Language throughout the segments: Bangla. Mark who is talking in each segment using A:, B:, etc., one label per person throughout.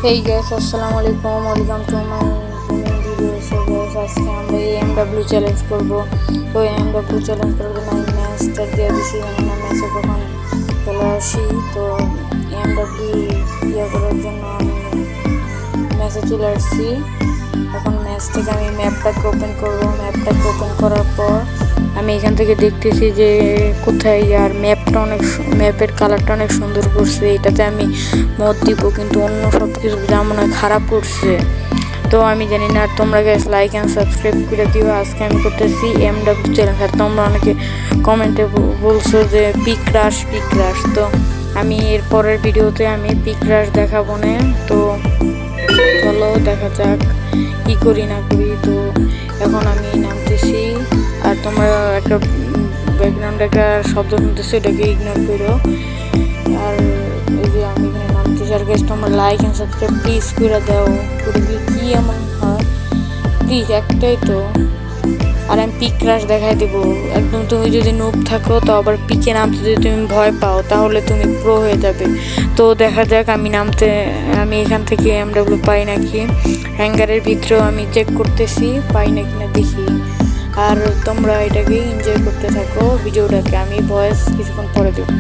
A: Hey guys, Assalamualaikum, welcome to my gaming video. So guys, আজকে আমরা AMW চ্যালেঞ্জ করব। তো AMW চ্যালেঞ্জ করব না, ম্যাচটা দিয়ে দিছি, জানি না ম্যাচে কখন চলে আসি। তো AMW ইয়ে করার জন্য আমি ম্যাচে চলে আসছি। এখন ম্যাচ থেকে আমি ম্যাপটাকে ওপেন করব। ম্যাপটাকে ওপেন করার পর আমি এখান থেকে দেখতেছি যে কোথায়, আর ম্যাপের কালারটা অনেক সুন্দর করছে। এটাতে আমি মত দিব, কিন্তু অন্য সব কিছু যা মনে হয় খারাপ করছে। তো আমি জানি না, তোমরা গাইস লাইক অ্যান্ড সাবস্ক্রাইব করে দিও। আজকে আমি করতেছি AMW চ্যালেঞ্জ। আর তোমরা অনেকে কমেন্টে বলছো যে পিক রাশ। তো আমি এর পরের ভিডিওতে আমি পিক রাশ দেখাবো না। তো চলো দেখা যাক কি করি না করি। তো এখন আমি নামতেছি, আর তোমরা একটা ব্যাকগ্রাউন্ডে একটা শব্দ শুনতেছো, এটাকে ইগনোর করো। আর এই যে আমি এখানে নামতেছি, আর গাইস তোমরা লাইক এন্ড সাবস্ক্রাইব প্লিজ করে দাও। করে দিলে কি এমন হয়, প্লিজ একটাই তো। আর আমি পিক ক্রাশ দেখাই দেবো একদম। তুমি যদি নুব থাকো, তো আবার পিকে নামতে যদি তুমি ভয় পাও, তাহলে তুমি প্রো হয়ে যাবে। তো দেখা যাক আমি এখান থেকে AMW পাই নাকি। হ্যাঙ্গারের ভিতরেও আমি চেক করতেছি পাই নাকি না দেখি। আর তোমরা এটাকে এনজয় করতে থাকো ভিডিওটাকে। আমি ভয়েস কিছুক্ষণ পরে দেবো।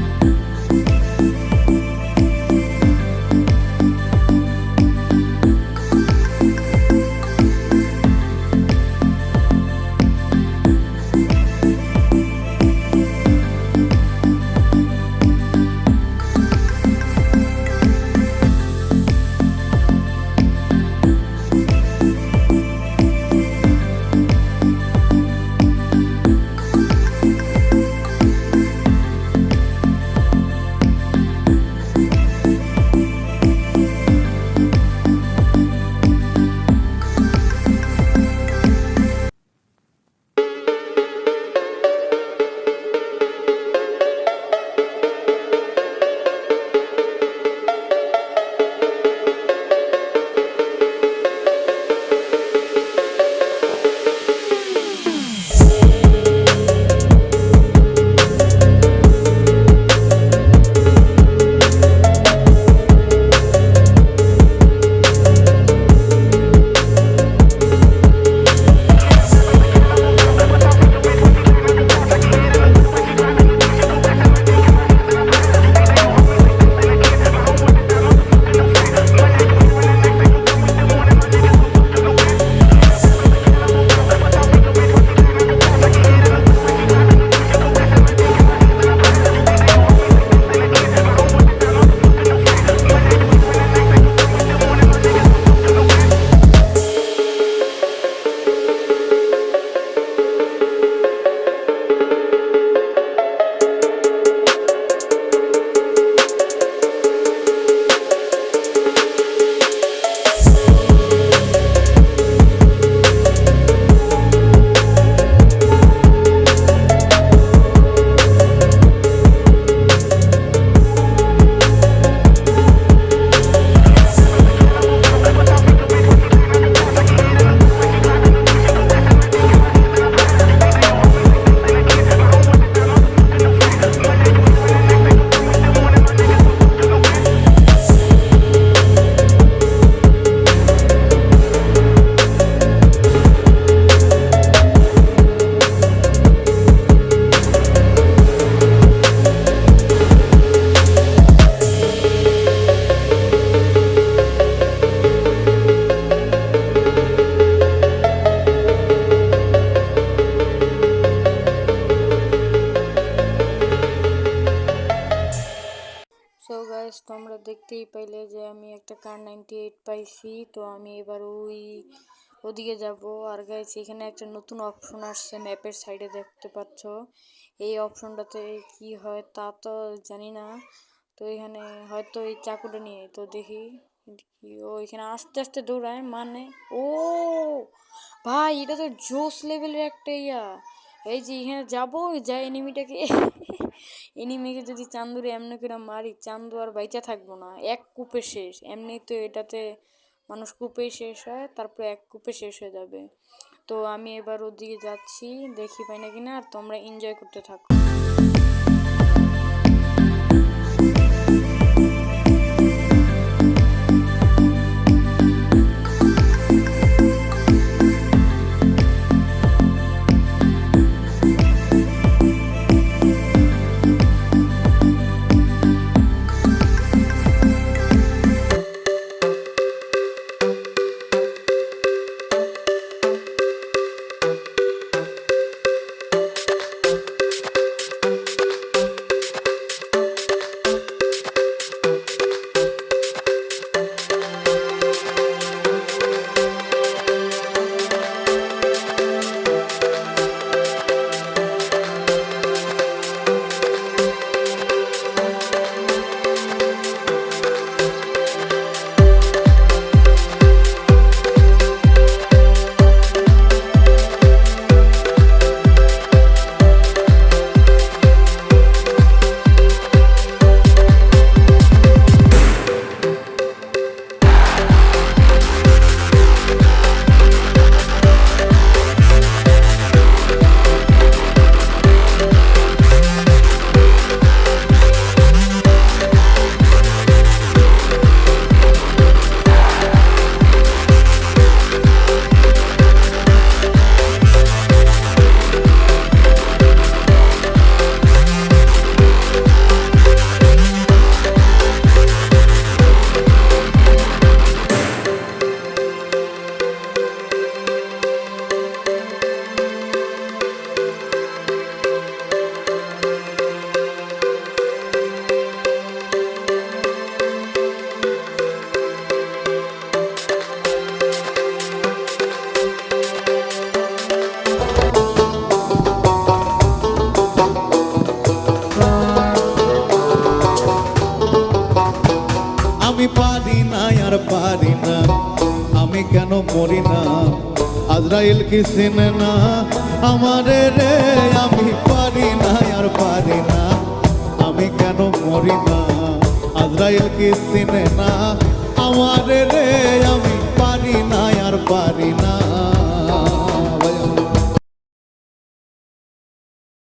A: সো গাইস, তোমরা দেখতেই পাইলে যে আমি একটা কার 98 পাইছি। তো আমি এবার ওদিকে যাব। আর গাইস, এখানে একটা নতুন অপশন আসছে ম্যাপের সাইডে, দেখতে পাচ্ছ। এই অপশনটাতে কি হয় তা তো জানি না। তো এখানে হয়তো এই চাকুটা নিয়ে, তো দেখি। ও এখানে আস্তে আস্তে দৌড়ায় মানে, ও ভাই, এটা তো জোস লেভেলের একটা ইয়া। এই যে এখানে যাবো, যাই এনিমিকে যদি চান্দুরে এমনি করে মারি, চান্দু আর বাইচা থাকবো না, এক কূপে শেষ। এমনি তো এটাতে মানুষ কূপেই শেষ হয়, তারপরে এক কূপে শেষ হয়ে যাবে। তো আমি এবার ওদিকে যাচ্ছি, দেখি পাই না কিনা। আর তোমরা এনজয় করতে থাকো।
B: পারি না, আমি কেন মরি না, আজরাইল কি চিনে না আমারে রে, আমি পারি না আর পারি না, আমি কেন মরি না, আজরাইল কি চিনে না আমারে রে, আমি পারি না আর পারি না।